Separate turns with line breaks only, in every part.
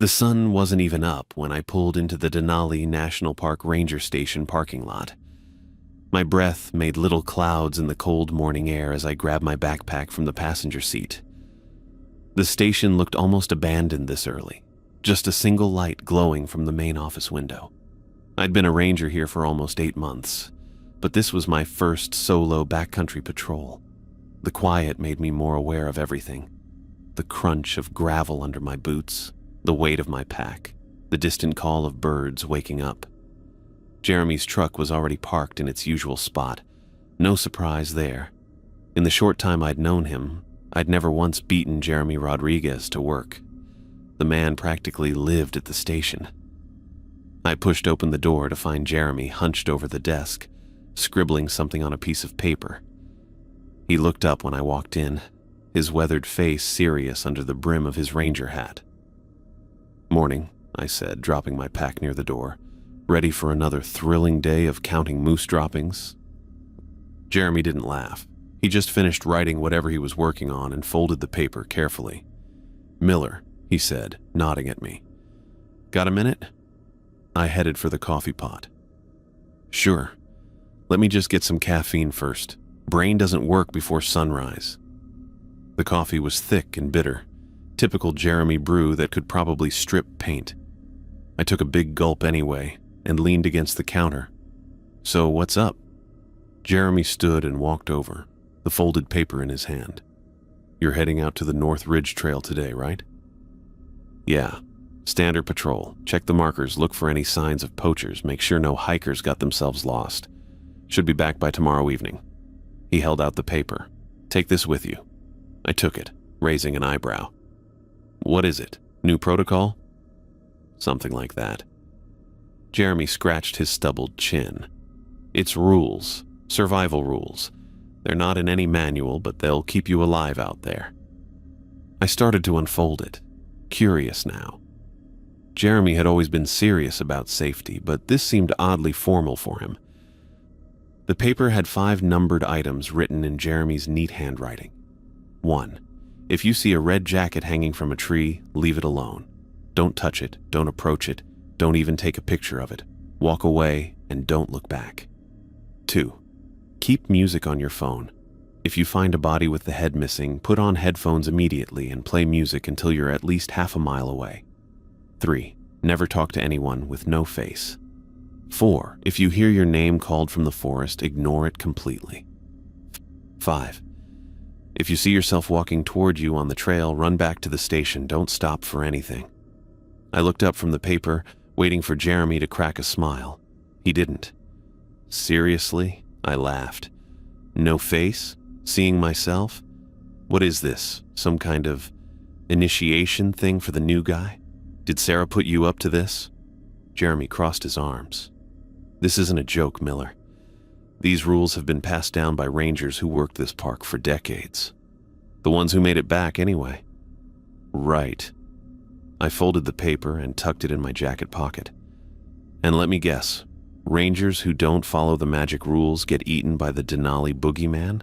The sun wasn't even up when I pulled into the Denali National Park Ranger Station parking lot. My breath made little clouds in the cold morning air as I grabbed my backpack from the passenger seat. The station looked almost abandoned this early, just a single light glowing from the main office window. I'd been a ranger here for almost 8 months, but this was my first solo backcountry patrol. The quiet made me more aware of everything. The crunch of gravel under my boots, the weight of my pack, the distant call of birds waking up. Jeremy's truck was already parked in its usual spot. No surprise there. In the short time I'd known him, I'd never once beaten Jeremy Rodriguez to work. The man practically lived at the station. I pushed open the door to find Jeremy hunched over the desk, scribbling something on a piece of paper. He looked up when I walked in, his weathered face serious under the brim of his ranger hat. "Morning," I said, dropping my pack near the door. "Ready for another thrilling day of counting moose droppings?" Jeremy didn't laugh. He just finished writing whatever he was working on and folded the paper carefully. "Miller," he said, nodding at me. "Got a minute?" I headed for the coffee pot. "Sure. Let me just get some caffeine first. Brain doesn't work before sunrise." The coffee was thick and bitter, typical Jeremy brew that could probably strip paint. I took a big gulp anyway and leaned against the counter. "So what's up?" Jeremy stood and walked over, the folded paper in his hand. "You're heading out to the North Ridge Trail today, right?" "Yeah. Standard patrol. Check the markers, look for any signs of poachers, make sure no hikers got themselves lost. Should be back by tomorrow evening." He held out the paper. "Take this with you." I took it, raising an eyebrow. "What is it? New protocol?" "Something like that." Jeremy scratched his stubbled chin. "It's rules. Survival rules. They're not in any manual, but they'll keep you alive out there." I started to unfold it, curious now. Jeremy had always been serious about safety, but this seemed oddly formal for him. The paper had 5 numbered items written in Jeremy's neat handwriting. 1. If you see a red jacket hanging from a tree, leave it alone. Don't touch it, don't approach it, don't even take a picture of it. Walk away and don't look back. 2. Keep music on your phone. If you find a body with the head missing, put on headphones immediately and play music until you're at least half a mile away. 3. Never talk to anyone with no face. 4. If you hear your name called from the forest, ignore it completely. 5. If you see yourself walking toward you on the trail, run back to the station. Don't stop for anything. I looked up from the paper, waiting for Jeremy to crack a smile. He didn't. "Seriously?" I laughed. "No face? Seeing myself? What is this? Some kind of initiation thing for the new guy? Did Sarah put you up to this?" Jeremy crossed his arms. "This isn't a joke, Miller. These rules have been passed down by rangers who worked this park for decades. The ones who made it back, anyway." "Right." I folded the paper and tucked it in my jacket pocket. "And let me guess, rangers who don't follow the magic rules get eaten by the Denali boogeyman?"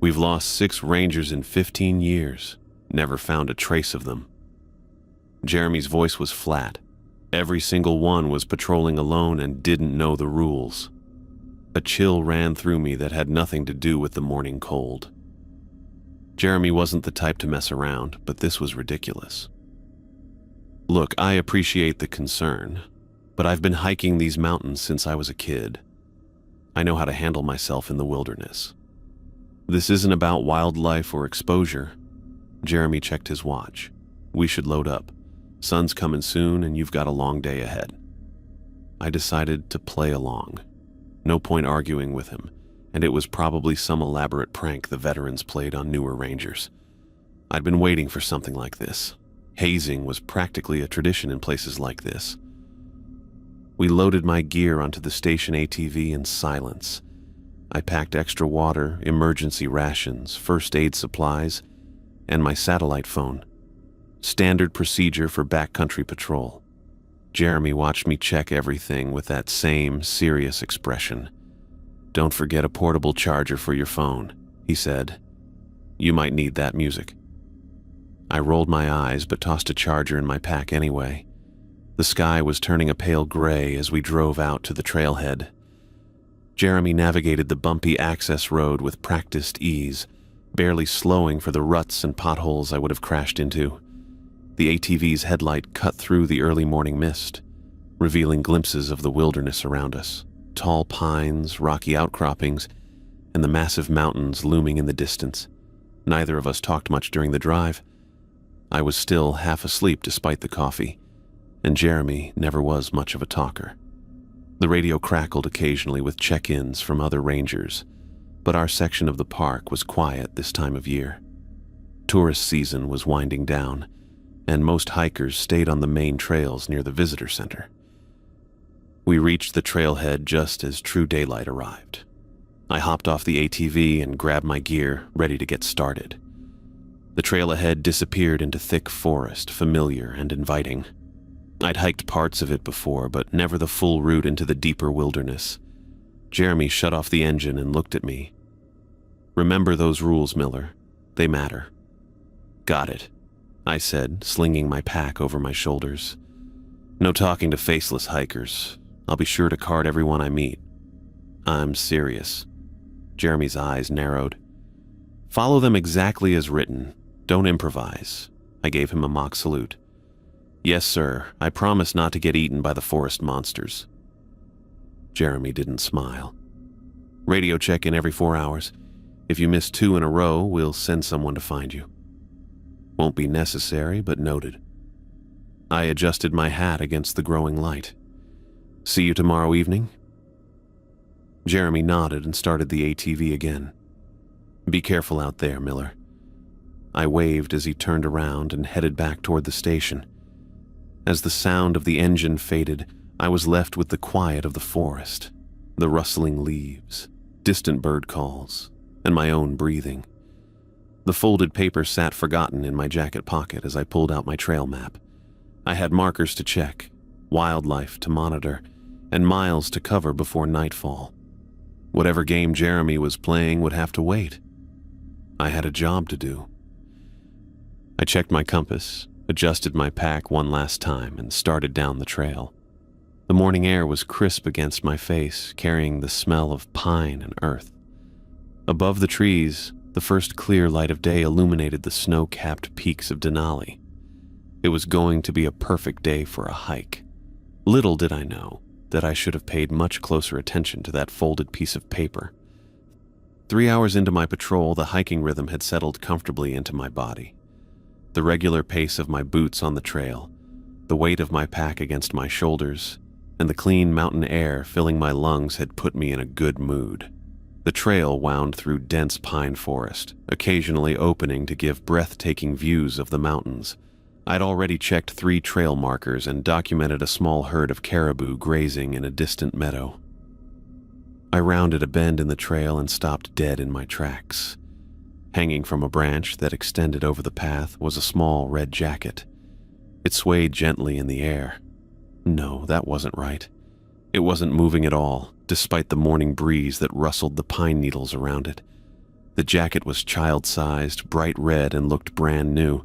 "We've lost 6 rangers in 15 years. Never found a trace of them." Jeremy's voice was flat. Every single one was patrolling alone and didn't know the rules. A chill ran through me that had nothing to do with the morning cold. Jeremy wasn't the type to mess around, but this was ridiculous. "Look, I appreciate the concern, but I've been hiking these mountains since I was a kid. I know how to handle myself in the wilderness. This isn't about wildlife or exposure." Jeremy checked his watch. "We should load up. Sun's coming soon and you've got a long day ahead." I decided to play along. No point arguing with him, and it was probably some elaborate prank the veterans played on newer rangers. I'd been waiting for something like this. Hazing was practically a tradition in places like this. We loaded my gear onto the station ATV in silence. I packed extra water, emergency rations, first aid supplies, and my satellite phone. Standard procedure for backcountry patrol. Jeremy watched me check everything with that same serious expression. "Don't forget a portable charger for your phone," he said. "You might need that music." I rolled my eyes but tossed a charger in my pack anyway. The sky was turning a pale gray as we drove out to the trailhead. Jeremy navigated the bumpy access road with practiced ease, barely slowing for the ruts and potholes I would have crashed into. The ATV's headlight cut through the early morning mist, revealing glimpses of the wilderness around us. Tall pines, rocky outcroppings, and the massive mountains looming in the distance. Neither of us talked much during the drive. I was still half asleep despite the coffee, and Jeremy never was much of a talker. The radio crackled occasionally with check-ins from other rangers, but our section of the park was quiet this time of year. Tourist season was winding down, and most hikers stayed on the main trails near the visitor center. We reached the trailhead just as true daylight arrived. I hopped off the ATV and grabbed my gear, ready to get started. The trail ahead disappeared into thick forest, familiar and inviting. I'd hiked parts of it before, but never the full route into the deeper wilderness. Jeremy shut off the engine and looked at me. "Remember those rules, Miller. They matter." "Got it," I said, slinging my pack over my shoulders. "No talking to faceless hikers. I'll be sure to card everyone I meet." "I'm serious." Jeremy's eyes narrowed. "Follow them exactly as written. Don't improvise." I gave him a mock salute. "Yes, sir. I promise not to get eaten by the forest monsters." Jeremy didn't smile. "Radio check-in every 4 hours. If you miss 2 in a row, we'll send someone to find you." "Won't be necessary, but noted." I adjusted my hat against the growing light. "See you tomorrow evening?" Jeremy nodded and started the ATV again. "Be careful out there, Miller." I waved as he turned around and headed back toward the station. As the sound of the engine faded, I was left with the quiet of the forest, the rustling leaves, distant bird calls, and my own breathing. The folded paper sat forgotten in my jacket pocket as I pulled out my trail map. I had markers to check, wildlife to monitor, and miles to cover before nightfall. Whatever game Jeremy was playing would have to wait. I had a job to do. I checked my compass, adjusted my pack one last time, and started down the trail. The morning air was crisp against my face, carrying the smell of pine and earth. Above the trees, the first clear light of day illuminated the snow-capped peaks of Denali. It was going to be a perfect day for a hike. Little did I know that I should have paid much closer attention to that folded piece of paper. 3 hours into my patrol, the hiking rhythm had settled comfortably into my body. The regular pace of my boots on the trail, the weight of my pack against my shoulders, and the clean mountain air filling my lungs had put me in a good mood. The trail wound through dense pine forest, occasionally opening to give breathtaking views of the mountains. I'd already checked 3 trail markers and documented a small herd of caribou grazing in a distant meadow. I rounded a bend in the trail and stopped dead in my tracks. Hanging from a branch that extended over the path was a small red jacket. It swayed gently in the air. No, that wasn't right. It wasn't moving at all, despite the morning breeze that rustled the pine needles around it. The jacket was child-sized, bright red, and looked brand new.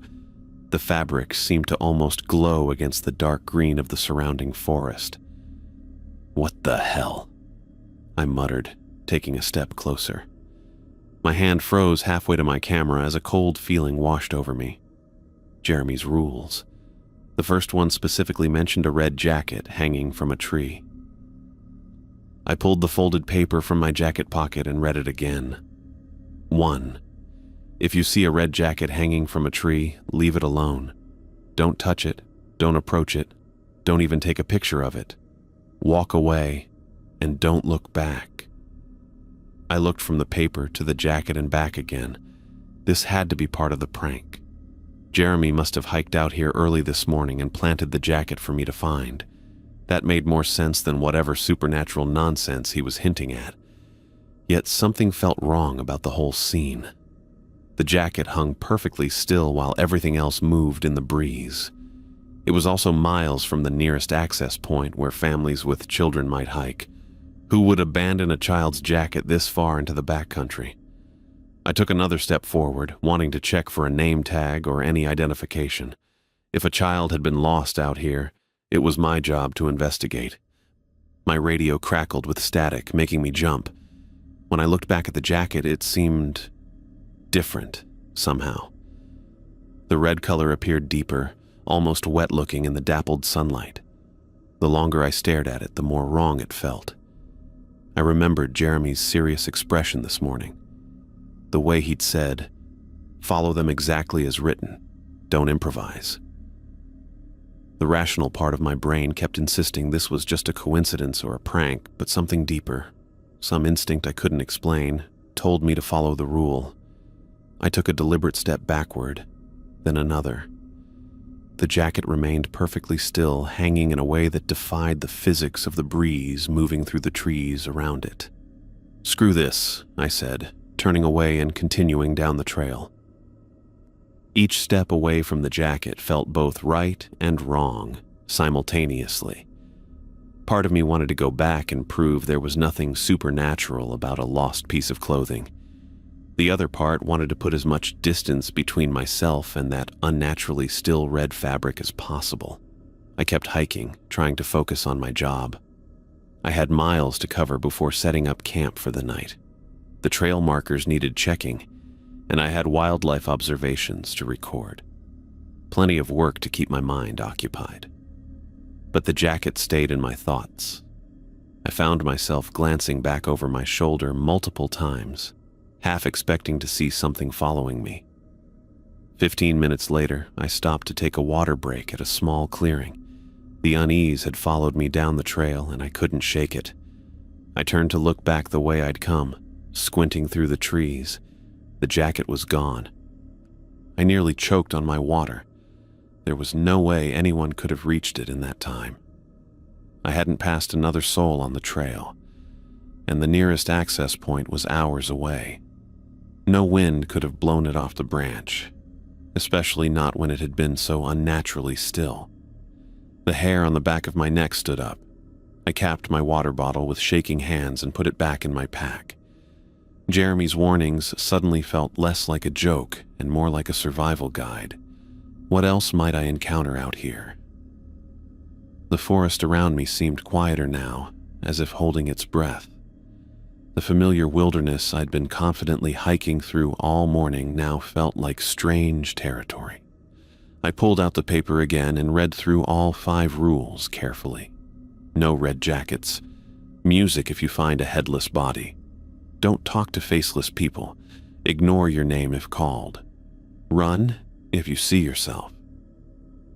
The fabric seemed to almost glow against the dark green of the surrounding forest. "What the hell?" I muttered, taking a step closer. My hand froze halfway to my camera as a cold feeling washed over me. Jeremy's rules. The first one specifically mentioned a red jacket hanging from a tree. I pulled the folded paper from my jacket pocket and read it again. 1. If you see a red jacket hanging from a tree, leave it alone. Don't touch it, don't approach it, don't even take a picture of it. Walk away, and don't look back. I looked from the paper to the jacket and back again. This had to be part of the prank. Jeremy must have hiked out here early this morning and planted the jacket for me to find. That made more sense than whatever supernatural nonsense he was hinting at. Yet something felt wrong about the whole scene. The jacket hung perfectly still while everything else moved in the breeze. It was also miles from the nearest access point where families with children might hike. Who would abandon a child's jacket this far into the backcountry? I took another step forward, wanting to check for a name tag or any identification. If a child had been lost out here, it was my job to investigate. My radio crackled with static, making me jump. When I looked back at the jacket, it seemed different, somehow. The red color appeared deeper, almost wet-looking in the dappled sunlight. The longer I stared at it, the more wrong it felt. I remembered Jeremy's serious expression this morning. The way he'd said, "Follow them exactly as written. Don't improvise." The rational part of my brain kept insisting this was just a coincidence or a prank, but something deeper, some instinct I couldn't explain, told me to follow the rule. I took a deliberate step backward, then another. The jacket remained perfectly still, hanging in a way that defied the physics of the breeze moving through the trees around it. "Screw this," I said, turning away and continuing down the trail. Each step away from the jacket felt both right and wrong, simultaneously. Part of me wanted to go back and prove there was nothing supernatural about a lost piece of clothing. The other part wanted to put as much distance between myself and that unnaturally still red fabric as possible. I kept hiking, trying to focus on my job. I had miles to cover before setting up camp for the night. The trail markers needed checking, and I had wildlife observations to record. Plenty of work to keep my mind occupied. But the jacket stayed in my thoughts. I found myself glancing back over my shoulder multiple times, half expecting to see something following me. 15 minutes later, I stopped to take a water break at a small clearing. The unease had followed me down the trail, and I couldn't shake it. I turned to look back the way I'd come, squinting through the trees. The jacket was gone. I nearly choked on my water. There was no way anyone could have reached it in that time. I hadn't passed another soul on the trail, and the nearest access point was hours away. No wind could have blown it off the branch, especially not when it had been so unnaturally still. The hair on the back of my neck stood up. I capped my water bottle with shaking hands and put it back in my pack. Jeremy's warnings suddenly felt less like a joke and more like a survival guide. What else might I encounter out here? The forest around me seemed quieter now, as if holding its breath. The familiar wilderness I'd been confidently hiking through all morning now felt like strange territory. I pulled out the paper again and read through all 5 rules carefully. No red jackets. Music if you find a headless body. Don't talk to faceless people. Ignore your name if called. Run if you see yourself.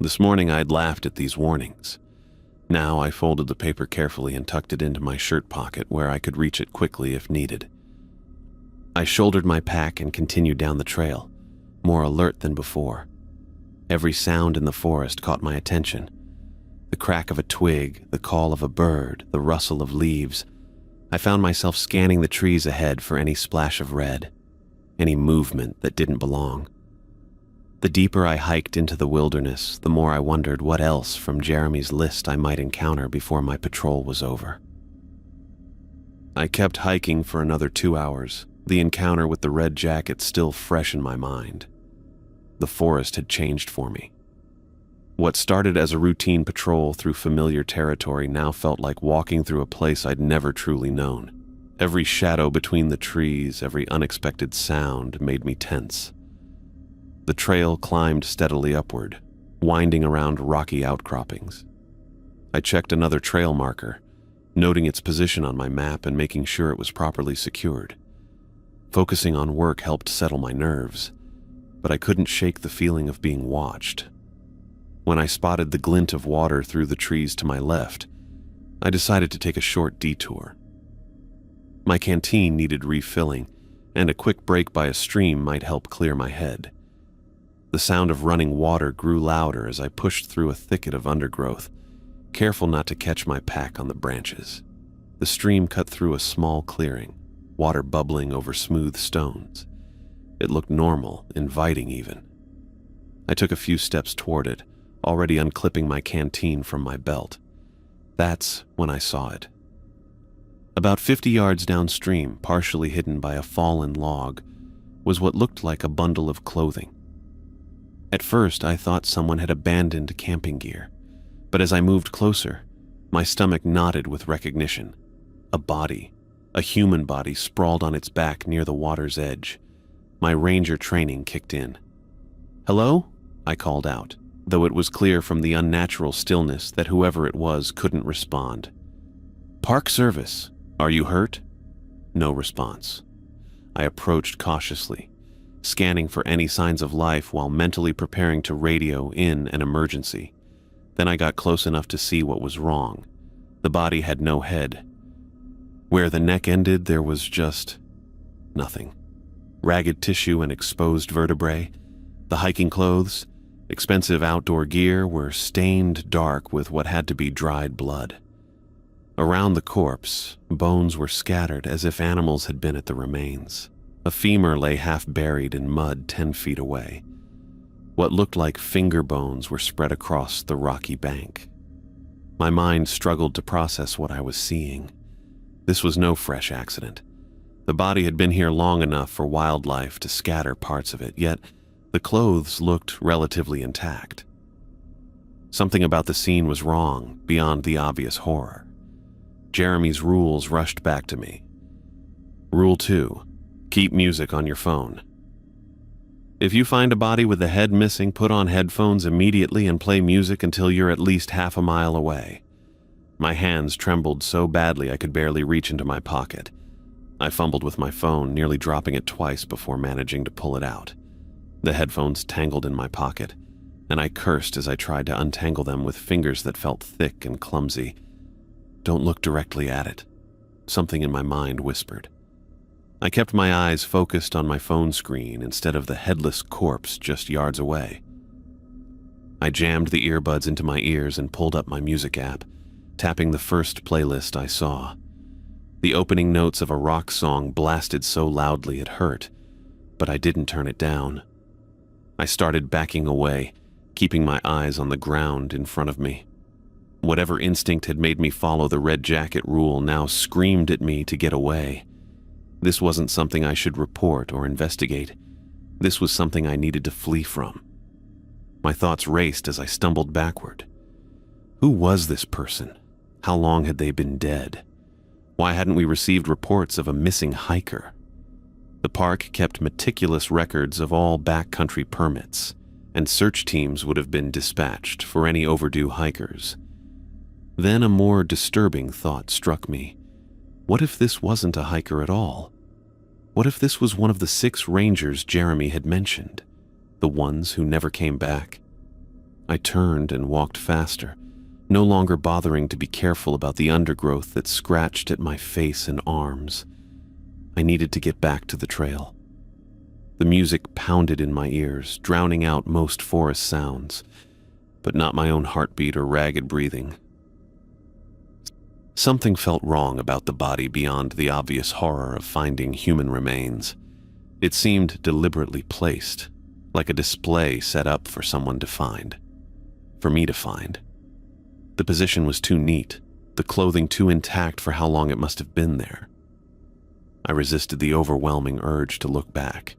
This morning I'd laughed at these warnings. Now I folded the paper carefully and tucked it into my shirt pocket where I could reach it quickly if needed. I shouldered my pack and continued down the trail, more alert than before. Every sound in the forest caught my attention. The crack of a twig, the call of a bird, the rustle of leaves. I found myself scanning the trees ahead for any splash of red, any movement that didn't belong. The deeper I hiked into the wilderness, the more I wondered what else from Jeremy's list I might encounter before my patrol was over. I kept hiking for another 2 hours, the encounter with the red jacket still fresh in my mind. The forest had changed for me. What started as a routine patrol through familiar territory now felt like walking through a place I'd never truly known. Every shadow between the trees, every unexpected sound made me tense. The trail climbed steadily upward, winding around rocky outcroppings. I checked another trail marker, noting its position on my map and making sure it was properly secured. Focusing on work helped settle my nerves, but I couldn't shake the feeling of being watched. When I spotted the glint of water through the trees to my left, I decided to take a short detour. My canteen needed refilling, and a quick break by a stream might help clear my head. The sound of running water grew louder as I pushed through a thicket of undergrowth, careful not to catch my pack on the branches. The stream cut through a small clearing, water bubbling over smooth stones. It looked normal, inviting even. I took a few steps toward it, already unclipping my canteen from my belt. That's when I saw it. About 50 yards downstream, partially hidden by a fallen log, was what looked like a bundle of clothing. At first, I thought someone had abandoned camping gear, but as I moved closer, my stomach knotted with recognition. A body, a human body, sprawled on its back near the water's edge. My ranger training kicked in. "Hello?" I called out, though it was clear from the unnatural stillness that whoever it was couldn't respond. "Park Service. Are you hurt?" No response. I approached cautiously, scanning for any signs of life while mentally preparing to radio in an emergency. Then I got close enough to see what was wrong. The body had no head. Where the neck ended, there was just nothing. Ragged tissue and exposed vertebrae. The hiking clothes, expensive outdoor gear, were stained dark with what had to be dried blood. Around the corpse, bones were scattered as if animals had been at the remains. A femur lay half buried in mud 10 feet away. What looked like finger bones were spread across the rocky bank. My mind struggled to process what I was seeing. This was no fresh accident. The body had been here long enough for wildlife to scatter parts of it, yet the clothes looked relatively intact. Something about the scene was wrong, beyond the obvious horror. Jeremy's rules rushed back to me. Rule 2. Keep music on your phone. If you find a body with the head missing, put on headphones immediately and play music until you're at least half a mile away. My hands trembled so badly I could barely reach into my pocket. I fumbled with my phone, nearly dropping it twice before managing to pull it out. The headphones tangled in my pocket, and I cursed as I tried to untangle them with fingers that felt thick and clumsy. Don't look directly at it, something in my mind whispered. I kept my eyes focused on my phone screen instead of the headless corpse just yards away. I jammed the earbuds into my ears and pulled up my music app, tapping the first playlist I saw. The opening notes of a rock song blasted so loudly it hurt, but I didn't turn it down. I started backing away, keeping my eyes on the ground in front of me. Whatever instinct had made me follow the red jacket rule now screamed at me to get away. This wasn't something I should report or investigate. This was something I needed to flee from. My thoughts raced as I stumbled backward. Who was this person? How long had they been dead? Why hadn't we received reports of a missing hiker? The park kept meticulous records of all backcountry permits, and search teams would have been dispatched for any overdue hikers. Then a more disturbing thought struck me. What if this wasn't a hiker at all? What if this was one of the 6 rangers Jeremy had mentioned, the ones who never came back? I turned and walked faster, no longer bothering to be careful about the undergrowth that scratched at my face and arms. I needed to get back to the trail. The music pounded in my ears, drowning out most forest sounds, but not my own heartbeat or ragged breathing. Something felt wrong about the body beyond the obvious horror of finding human remains. It seemed deliberately placed, like a display set up for someone to find. For me to find. The position was too neat, the clothing too intact for how long it must have been there. I resisted the overwhelming urge to look back.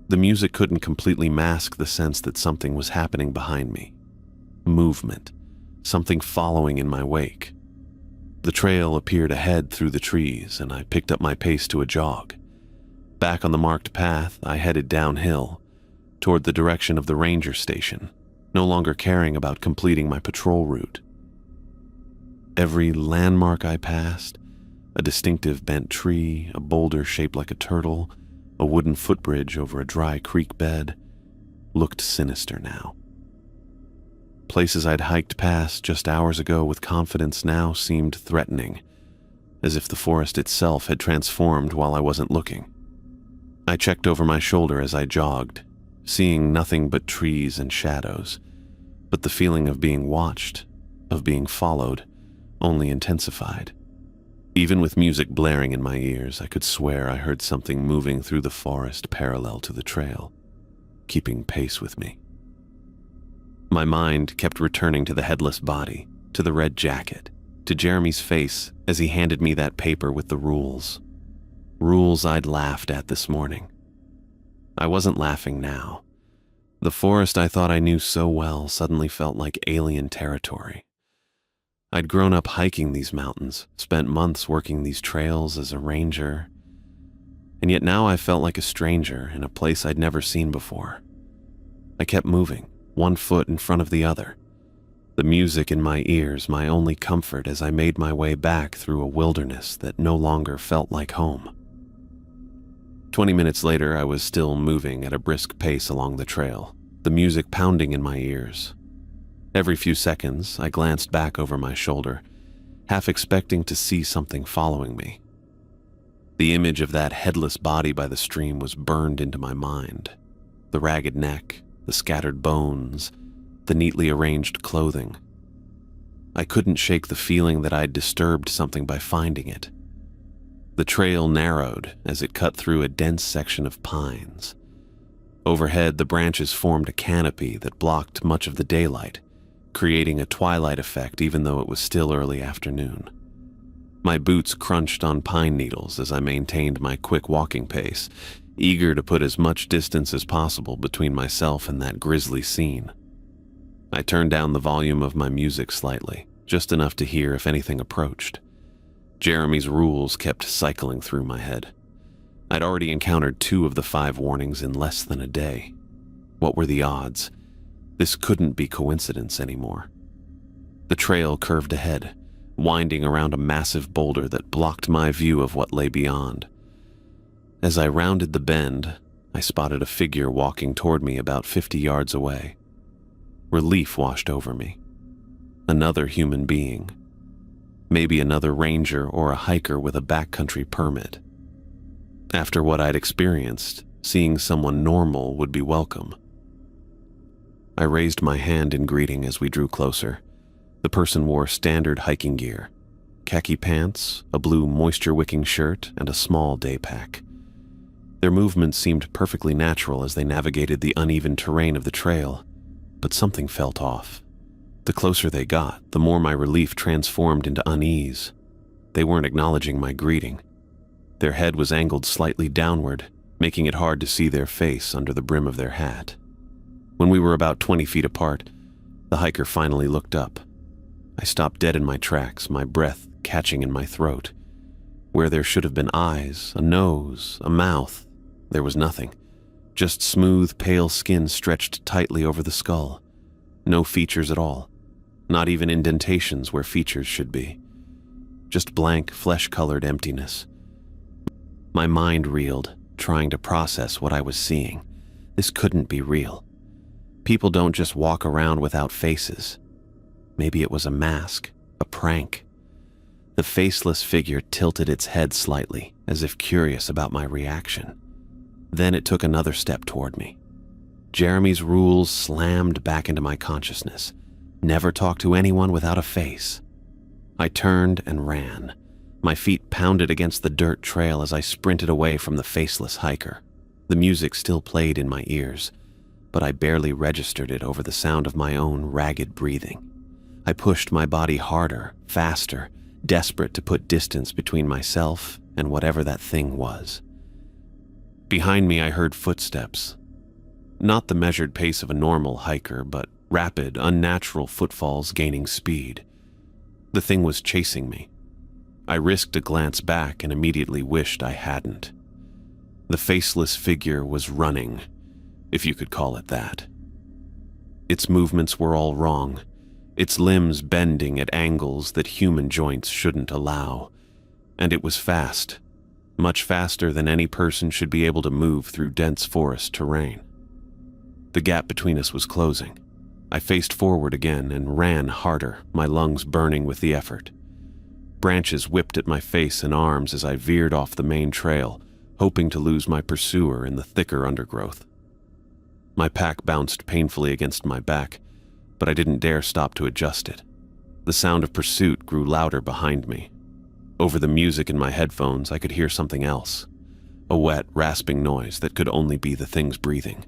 The music couldn't completely mask the sense that something was happening behind me. Movement, something following in my wake. The trail appeared ahead through the trees, and I picked up my pace to a jog. Back on the marked path, I headed downhill, toward the direction of the ranger station, no longer caring about completing my patrol route. Every landmark I passed, a distinctive bent tree, a boulder shaped like a turtle, a wooden footbridge over a dry creek bed, looked sinister now. Places I'd hiked past just hours ago with confidence now seemed threatening, as if the forest itself had transformed while I wasn't looking. I checked over my shoulder as I jogged, seeing nothing but trees and shadows, but the feeling of being watched, of being followed, only intensified. Even with music blaring in my ears, I could swear I heard something moving through the forest parallel to the trail, keeping pace with me. My mind kept returning to the headless body, to the red jacket, to Jeremy's face as he handed me that paper with the rules. Rules I'd laughed at this morning. I wasn't laughing now. The forest I thought I knew so well suddenly felt like alien territory. I'd grown up hiking these mountains, spent months working these trails as a ranger, and yet now I felt like a stranger in a place I'd never seen before. I kept moving, one foot in front of the other, the music in my ears my only comfort as I made my way back through a wilderness that no longer felt like home. 20 minutes later, I was still moving at a brisk pace along the trail, the music pounding in my ears. Every few seconds, I glanced back over my shoulder, half expecting to see something following me. The image of that headless body by the stream was burned into my mind. The ragged neck, the scattered bones, the neatly arranged clothing. I couldn't shake the feeling that I'd disturbed something by finding it. The trail narrowed as it cut through a dense section of pines. Overhead, the branches formed a canopy that blocked much of the daylight, creating a twilight effect even though it was still early afternoon. My boots crunched on pine needles as I maintained my quick walking pace, eager to put as much distance as possible between myself and that grisly scene. I turned down the volume of my music slightly, just enough to hear if anything approached. Jeremy's rules kept cycling through my head. I'd already encountered 2 of the 5 warnings in less than a day. What were the odds? This couldn't be coincidence anymore. The trail curved ahead, winding around a massive boulder that blocked my view of what lay beyond. As I rounded the bend, I spotted a figure walking toward me about 50 yards away. Relief washed over me. Another human being. Maybe another ranger or a hiker with a backcountry permit. After what I'd experienced, seeing someone normal would be welcome. I raised my hand in greeting as we drew closer. The person wore standard hiking gear, khaki pants, a blue moisture-wicking shirt, and a small day pack. Their movements seemed perfectly natural as they navigated the uneven terrain of the trail, but something felt off. The closer they got, the more my relief transformed into unease. They weren't acknowledging my greeting. Their head was angled slightly downward, making it hard to see their face under the brim of their hat. When we were about 20 feet apart, the hiker finally looked up. I stopped dead in my tracks, my breath catching in my throat. Where there should have been eyes, a nose, a mouth, there was nothing. Just smooth, pale skin stretched tightly over the skull. No features at all. Not even indentations where features should be. Just blank, flesh-colored emptiness. My mind reeled, trying to process what I was seeing. This couldn't be real. People don't just walk around without faces. Maybe it was a mask, a prank. The faceless figure tilted its head slightly, as if curious about my reaction. Then it took another step toward me. Jeremy's rules slammed back into my consciousness. Never talk to anyone without a face. I turned and ran. My feet pounded against the dirt trail as I sprinted away from the faceless hiker. The music still played in my ears, but I barely registered it over the sound of my own ragged breathing. I pushed my body harder, faster, desperate to put distance between myself and whatever that thing was. Behind me, I heard footsteps. Not the measured pace of a normal hiker, but rapid, unnatural footfalls gaining speed. The thing was chasing me. I risked a glance back and immediately wished I hadn't. The faceless figure was running, if you could call it that. Its movements were all wrong, its limbs bending at angles that human joints shouldn't allow. And it was fast, much faster than any person should be able to move through dense forest terrain. The gap between us was closing. I faced forward again and ran harder, my lungs burning with the effort. Branches whipped at my face and arms as I veered off the main trail, hoping to lose my pursuer in the thicker undergrowth. My pack bounced painfully against my back, but I didn't dare stop to adjust it. The sound of pursuit grew louder behind me. Over the music in my headphones, I could hear something else, a wet, rasping noise that could only be the thing's breathing.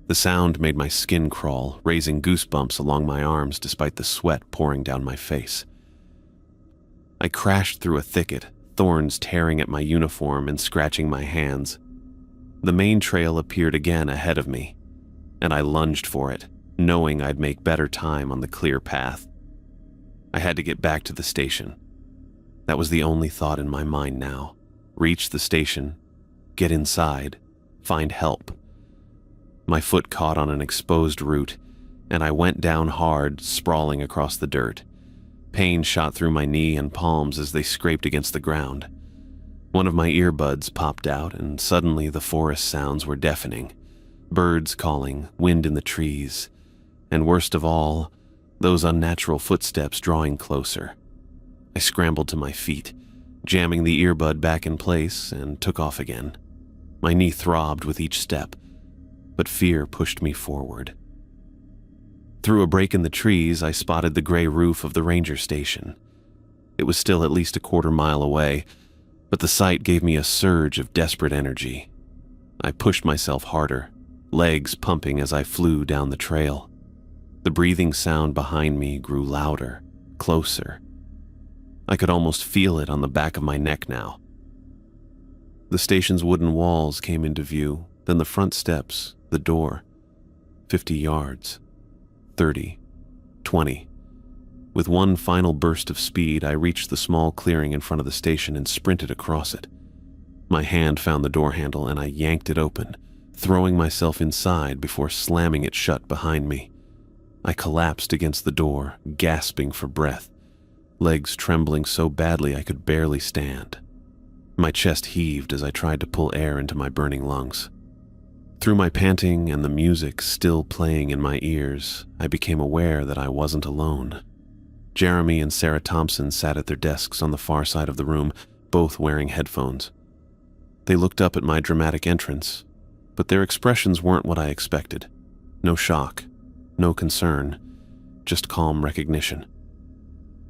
The sound made my skin crawl, raising goosebumps along my arms despite the sweat pouring down my face. I crashed through a thicket, thorns tearing at my uniform and scratching my hands. The main trail appeared again ahead of me, and I lunged for it, knowing I'd make better time on the clear path. I had to get back to the station. That was the only thought in my mind now. Reach the station, get inside, find help. My foot caught on an exposed root, and I went down hard, sprawling across the dirt. Pain shot through my knee and palms as they scraped against the ground. One of my earbuds popped out, and suddenly the forest sounds were deafening. Birds calling, wind in the trees, and worst of all, those unnatural footsteps drawing closer. I scrambled to my feet, jamming the earbud back in place, and took off again. My knee throbbed with each step, but fear pushed me forward. Through a break in the trees, I spotted the gray roof of the ranger station. It was still at least a quarter-mile away, but the sight gave me a surge of desperate energy. I pushed myself harder, legs pumping as I flew down the trail. The breathing sound behind me grew louder, closer. I could almost feel it on the back of my neck now. The station's wooden walls came into view, then the front steps, the door. 50 yards. 30. 20. With one final burst of speed, I reached the small clearing in front of the station and sprinted across it. My hand found the door handle and I yanked it open, throwing myself inside before slamming it shut behind me. I collapsed against the door, gasping for breath, legs trembling so badly I could barely stand. My chest heaved as I tried to pull air into my burning lungs. Through my panting and the music still playing in my ears, I became aware that I wasn't alone. Jeremy and Sarah Thompson sat at their desks on the far side of the room, both wearing headphones. They looked up at my dramatic entrance, but their expressions weren't what I expected. No shock, no concern, just calm recognition.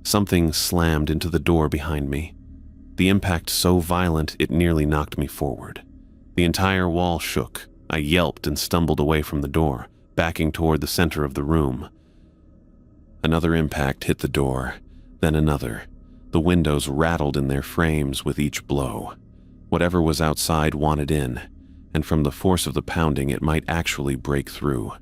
Something slammed into the door behind me, the impact so violent it nearly knocked me forward. The entire wall shook. I yelped and stumbled away from the door, backing toward the center of the room. Another impact hit the door, then another. The windows rattled in their frames with each blow. Whatever was outside wanted in, and from the force of the pounding it might actually break through.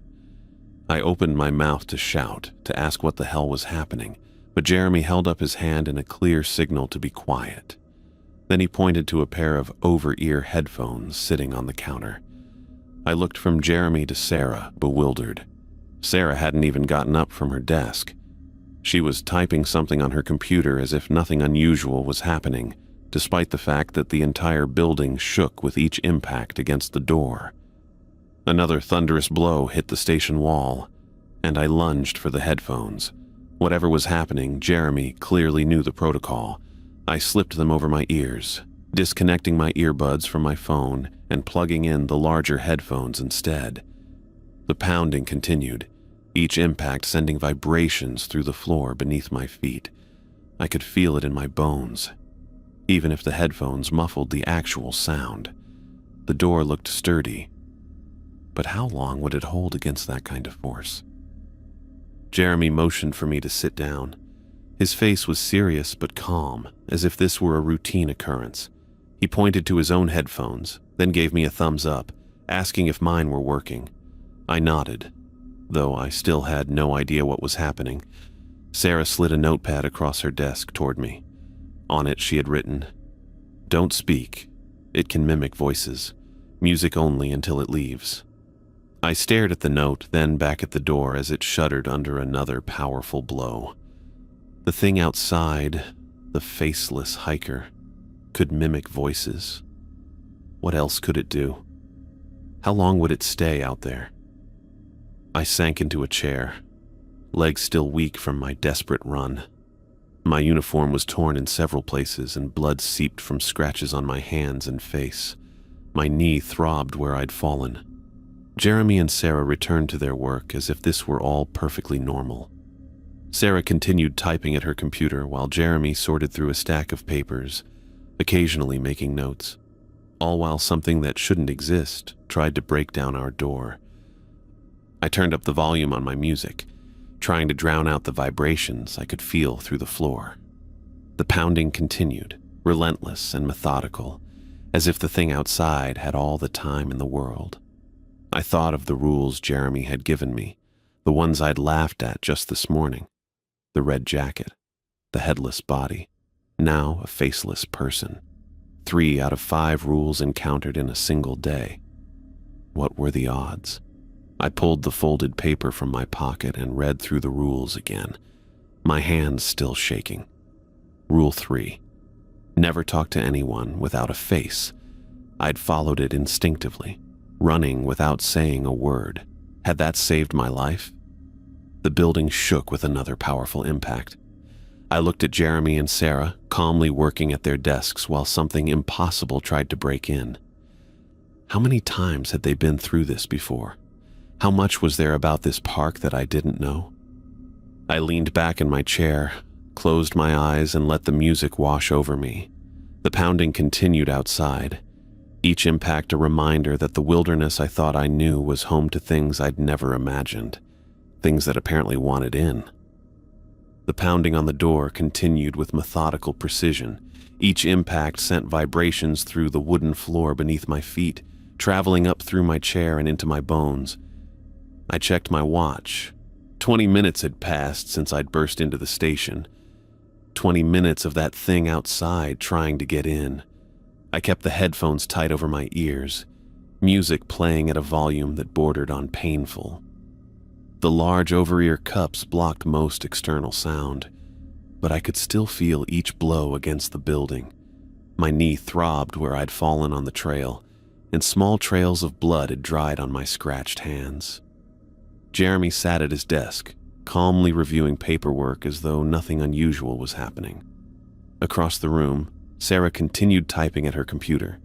I opened my mouth to shout, to ask what the hell was happening, but Jeremy held up his hand in a clear signal to be quiet. Then he pointed to a pair of over-ear headphones sitting on the counter. I looked from Jeremy to Sarah, bewildered. Sarah hadn't even gotten up from her desk. She was typing something on her computer as if nothing unusual was happening, despite the fact that the entire building shook with each impact against the door. Another thunderous blow hit the station wall, and I lunged for the headphones. Whatever was happening, Jeremy clearly knew the protocol. I slipped them over my ears, disconnecting my earbuds from my phone and plugging in the larger headphones instead. The pounding continued, each impact sending vibrations through the floor beneath my feet. I could feel it in my bones, even if the headphones muffled the actual sound. The door looked sturdy, but how long would it hold against that kind of force? Jeremy motioned for me to sit down. His face was serious but calm, as if this were a routine occurrence. He pointed to his own headphones, then gave me a thumbs up, asking if mine were working. I nodded, though I still had no idea what was happening. Sarah slid a notepad across her desk toward me. On it she had written, "Don't speak. It can mimic voices. Music only until it leaves." I stared at the note, then back at the door as it shuddered under another powerful blow. The thing outside, the faceless hiker, could mimic voices. What else could it do? How long would it stay out there? I sank into a chair, legs still weak from my desperate run. My uniform was torn in several places and blood seeped from scratches on my hands and face. My knee throbbed where I'd fallen. Jeremy and Sarah returned to their work as if this were all perfectly normal. Sarah continued typing at her computer while Jeremy sorted through a stack of papers, occasionally making notes, all while something that shouldn't exist tried to break down our door. I turned up the volume on my music, trying to drown out the vibrations I could feel through the floor. The pounding continued, relentless and methodical, as if the thing outside had all the time in the world. I thought of the rules Jeremy had given me, the ones I'd laughed at just this morning. The red jacket, the headless body, now a faceless person. 3 out of 5 rules encountered in a single day. What were the odds? I pulled the folded paper from my pocket and read through the rules again, my hands still shaking. Rule 3. Never talk to anyone without a face. I'd followed it instinctively, running without saying a word. Had that saved my life? The building shook with another powerful impact. I looked at Jeremy and Sarah, calmly working at their desks while something impossible tried to break in. How many times had they been through this before? How much was there about this park that I didn't know? I leaned back in my chair, closed my eyes, and let the music wash over me. The pounding continued outside, each impact a reminder that the wilderness I thought I knew was home to things I'd never imagined, things that apparently wanted in. The pounding on the door continued with methodical precision. Each impact sent vibrations through the wooden floor beneath my feet, traveling up through my chair and into my bones. I checked my watch. 20 minutes had passed since I'd burst into the station. 20 minutes of that thing outside trying to get in. I kept the headphones tight over my ears, music playing at a volume that bordered on painful. The large over-ear cups blocked most external sound, but I could still feel each blow against the building. My knee throbbed where I'd fallen on the trail, and small trails of blood had dried on my scratched hands. Jeremy sat at his desk, calmly reviewing paperwork as though nothing unusual was happening. Across the room, Sarah continued typing at her computer,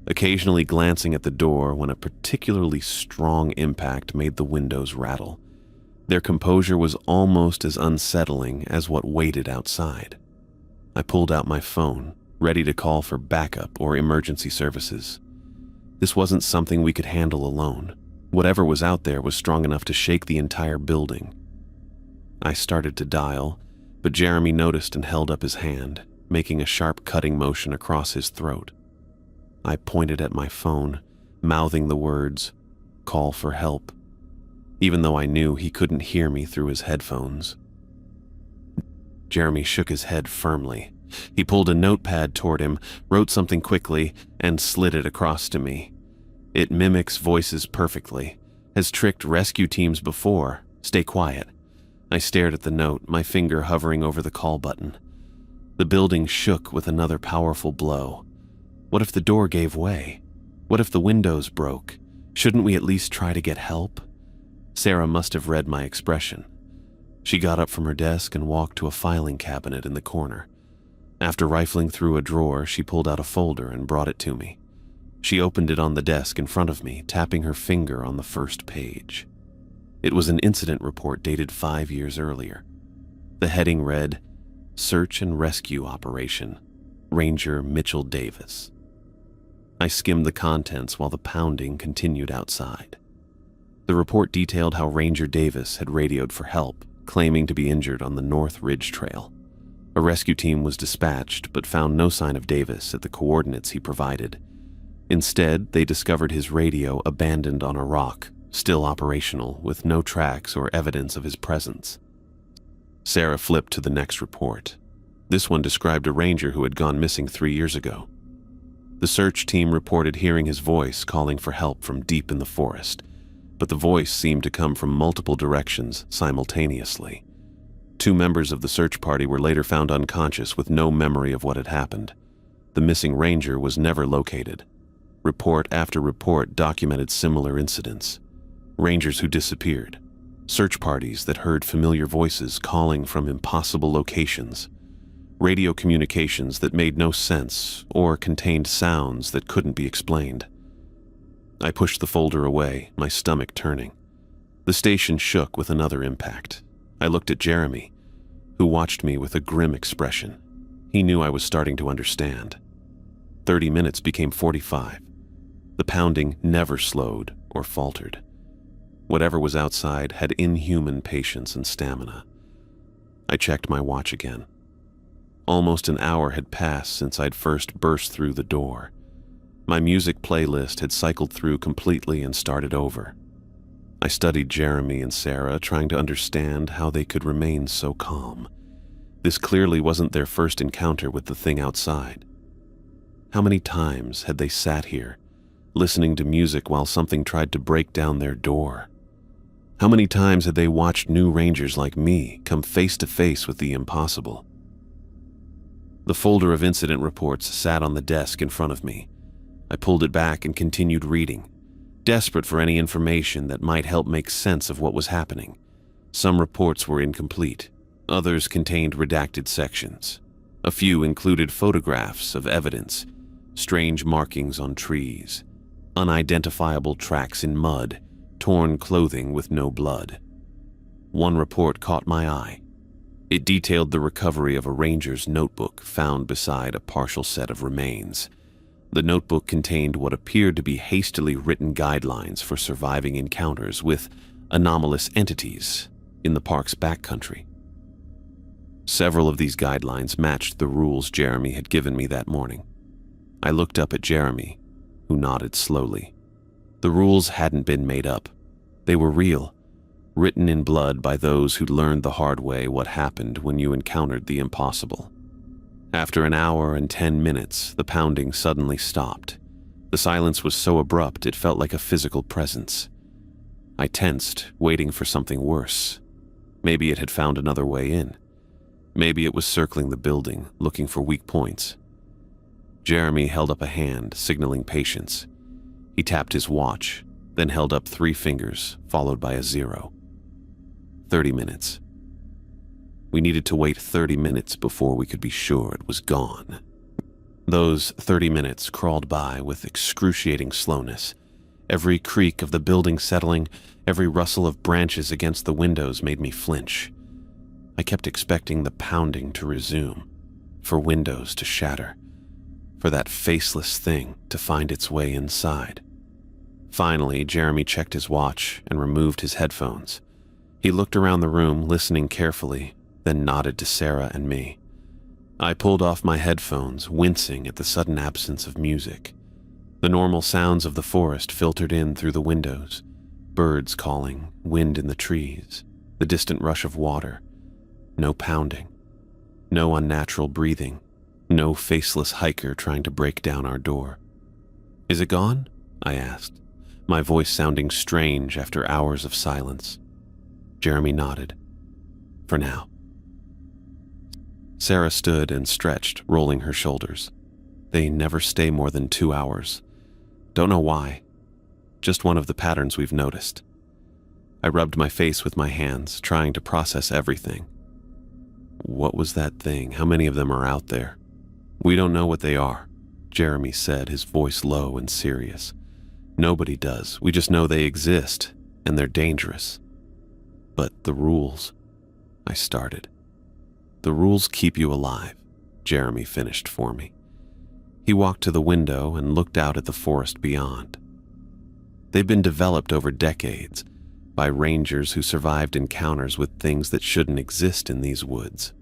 occasionally glancing at the door when a particularly strong impact made the windows rattle. Their composure was almost as unsettling as what waited outside. I pulled out my phone, ready to call for backup or emergency services. This wasn't something we could handle alone. Whatever was out there was strong enough to shake the entire building. I started to dial, but Jeremy noticed and held up his hand, making a sharp cutting motion across his throat. I pointed at my phone, mouthing the words, "Call for help," even though I knew he couldn't hear me through his headphones. Jeremy shook his head firmly. He pulled a notepad toward him, wrote something quickly, and slid it across to me. It mimics voices perfectly, has tricked rescue teams before. Stay quiet. I stared at the note, my finger hovering over the call button. The building shook with another powerful blow. What if the door gave way? What if the windows broke? Shouldn't we at least try to get help? Sarah must have read my expression. She got up from her desk and walked to a filing cabinet in the corner. After rifling through a drawer, she pulled out a folder and brought it to me. She opened it on the desk in front of me, tapping her finger on the first page. It was an incident report dated 5 years earlier. The heading read, "Search and Rescue Operation, Ranger Mitchell Davis." I skimmed the contents while the pounding continued outside. The report detailed how Ranger Davis had radioed for help, claiming to be injured on the North Ridge Trail. A rescue team was dispatched but found no sign of Davis at the coordinates he provided. Instead, they discovered his radio abandoned on a rock, still operational, with no tracks or evidence of his presence. Sarah flipped to the next report. This one described a ranger who had gone missing 3 years ago. The search team reported hearing his voice calling for help from deep in the forest, but the voice seemed to come from multiple directions simultaneously. 2 members of the search party were later found unconscious with no memory of what had happened. The missing ranger was never located. Report after report documented similar incidents. Rangers who disappeared. Search parties that heard familiar voices calling from impossible locations. Radio communications that made no sense or contained sounds that couldn't be explained. I pushed the folder away, my stomach turning. The station shook with another impact. I looked at Jeremy, who watched me with a grim expression. He knew I was starting to understand. 30 minutes became 45. The pounding never slowed or faltered. Whatever was outside had inhuman patience and stamina. I checked my watch again. Almost an hour had passed since I'd first burst through the door. My music playlist had cycled through completely and started over. I studied Jeremy and Sarah, trying to understand how they could remain so calm. This clearly wasn't their first encounter with the thing outside. How many times had they sat here, listening to music while something tried to break down their door? How many times had they watched new rangers like me come face to face with the impossible? The folder of incident reports sat on the desk in front of me. I pulled it back and continued reading, desperate for any information that might help make sense of what was happening. Some reports were incomplete. Others contained redacted sections. A few included photographs of evidence, strange markings on trees, unidentifiable tracks in mud, torn clothing with no blood. One report caught my eye. It detailed the recovery of a ranger's notebook found beside a partial set of remains. The notebook contained what appeared to be hastily written guidelines for surviving encounters with anomalous entities in the park's backcountry. Several of these guidelines matched the rules Jeremy had given me that morning. I looked up at Jeremy, who nodded slowly. The rules hadn't been made up. They were real, written in blood by those who'd learned the hard way what happened when you encountered the impossible. After an hour and 10 minutes, the pounding suddenly stopped. The silence was so abrupt it felt like a physical presence. I tensed, waiting for something worse. Maybe it had found another way in. Maybe it was circling the building, looking for weak points. Jeremy held up a hand, signaling patience. He tapped his watch, then held up 3 fingers, followed by a 0. 30 minutes. We needed to wait 30 minutes before we could be sure it was gone. Those 30 minutes crawled by with excruciating slowness. Every creak of the building settling, every rustle of branches against the windows made me flinch. I kept expecting the pounding to resume, for windows to shatter, for that faceless thing to find its way inside. Finally, Jeremy checked his watch and removed his headphones. He looked around the room, listening carefully, then nodded to Sarah and me. I pulled off my headphones, wincing at the sudden absence of music. The normal sounds of the forest filtered in through the windows. Birds calling, wind in the trees, the distant rush of water. No pounding. No unnatural breathing. No faceless hiker trying to break down our door. "Is it gone?" I asked, my voice sounding strange after hours of silence. Jeremy nodded. "For now." Sarah stood and stretched, rolling her shoulders. They never stay more than 2 hours. Don't know why. Just one of the patterns we've noticed. I rubbed my face with my hands, trying to process everything. What was that thing? How many of them are out there? We don't know what they are, Jeremy said, his voice low and serious. Nobody does. We just know they exist, and they're dangerous. But the rules, I started. The rules keep you alive, Jeremy finished for me. He walked to the window and looked out at the forest beyond. They've been developed over decades by rangers who survived encounters with things that shouldn't exist in these woods.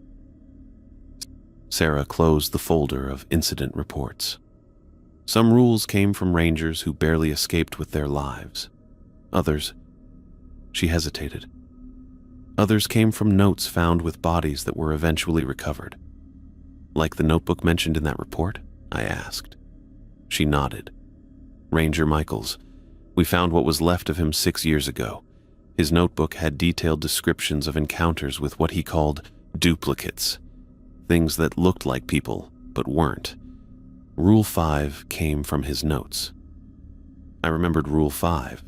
Sarah closed the folder of incident reports. Some rules came from rangers who barely escaped with their lives. Others, she hesitated. Others came from notes found with bodies that were eventually recovered. Like the notebook mentioned in that report? I asked. She nodded. Ranger Michaels. We found what was left of him 6 years ago. His notebook had detailed descriptions of encounters with what he called duplicates. Things that looked like people, but weren't. Rule 5 came from his notes. I remembered Rule 5.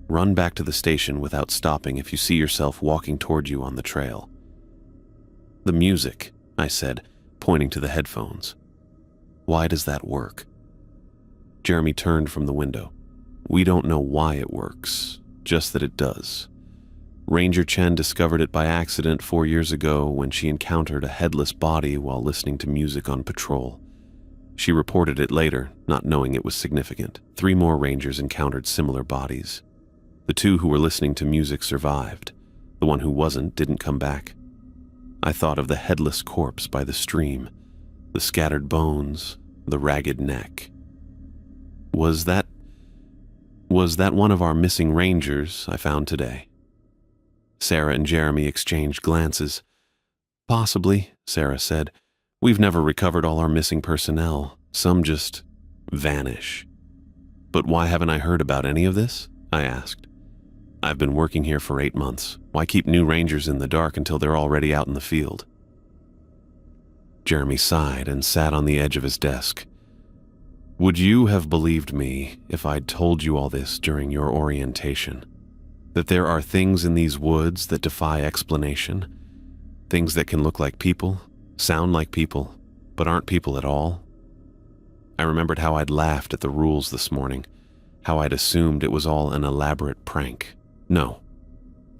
Run back to the station without stopping if you see yourself walking toward you on the trail. The music, I said, pointing to the headphones. Why does that work? Jeremy turned from the window. We don't know why it works, just that it does. Ranger Chen discovered it by accident 4 years ago when she encountered a headless body while listening to music on patrol. She reported it later, not knowing it was significant. 3 more rangers encountered similar bodies. The 2 who were listening to music survived. The one who wasn't didn't come back. I thought of the headless corpse by the stream, the scattered bones, the ragged neck. Was that one of our missing rangers I found today?" Sarah and Jeremy exchanged glances. "Possibly," Sarah said. "We've never recovered all our missing personnel. Some just vanish." "But why haven't I heard about any of this?" I asked. "I've been working here for 8 months. Why keep new rangers in the dark until they're already out in the field?" Jeremy sighed and sat on the edge of his desk. "Would you have believed me if I'd told you all this during your orientation? That there are things in these woods that defy explanation? Things that can look like people, sound like people, but aren't people at all?" I remembered how I'd laughed at the rules this morning, how I'd assumed it was all an elaborate prank. No,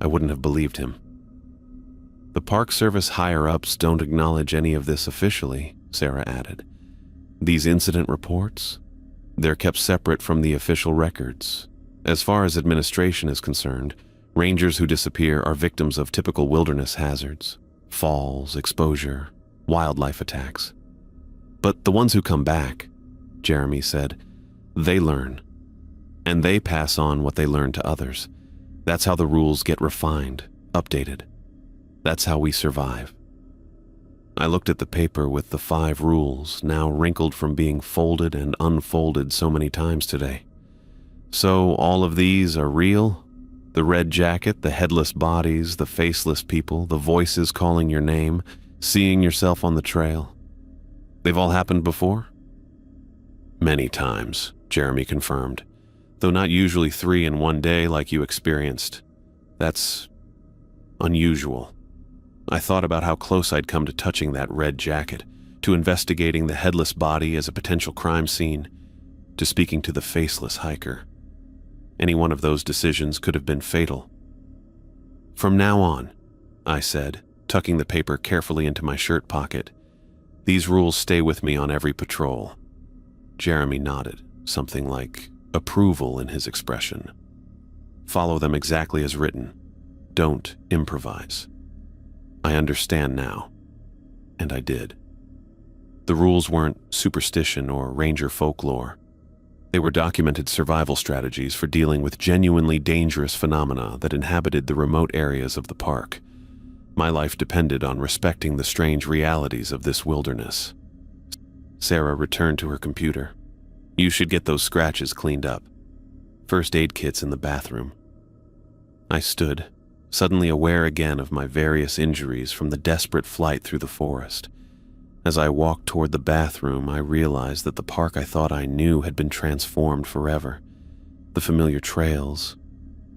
I wouldn't have believed him. "The Park Service higher-ups don't acknowledge any of this officially," Sarah added. "These incident reports, they're kept separate from the official records. As far as administration is concerned, rangers who disappear are victims of typical wilderness hazards, falls, exposure, wildlife attacks. But the ones who come back," Jeremy said, "they learn. And they pass on what they learn to others. That's how the rules get refined, updated. That's how we survive." I looked at the paper with the 5 rules, now wrinkled from being folded and unfolded so many times today. So all of these are real? The red jacket, the headless bodies, the faceless people, the voices calling your name, seeing yourself on the trail. They've all happened before? "Many times," Jeremy confirmed, "though not usually 3 in one day like you experienced. That's unusual." I thought about how close I'd come to touching that red jacket, to investigating the headless body as a potential crime scene, to speaking to the faceless hiker. Any one of those decisions could have been fatal. "From now on," I said, tucking the paper carefully into my shirt pocket, "these rules stay with me on every patrol." Jeremy nodded, something like approval in his expression. "Follow them exactly as written. Don't improvise." I understand now, and I did. The rules weren't superstition or ranger folklore. They were documented survival strategies for dealing with genuinely dangerous phenomena that inhabited the remote areas of the park. My life depended on respecting the strange realities of this wilderness. Sarah returned to her computer. "You should get those scratches cleaned up. First aid kit's in the bathroom." I stood, suddenly aware again of my various injuries from the desperate flight through the forest. As I walked toward the bathroom, I realized that the park I thought I knew had been transformed forever. The familiar trails,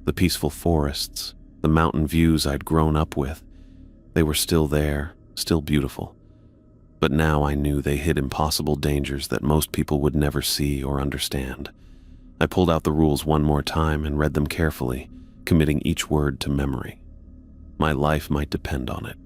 the peaceful forests, the mountain views I'd grown up with, they were still there, still beautiful. But now I knew they hid impossible dangers that most people would never see or understand. I pulled out the rules one more time and read them carefully, committing each word to memory. My life might depend on it.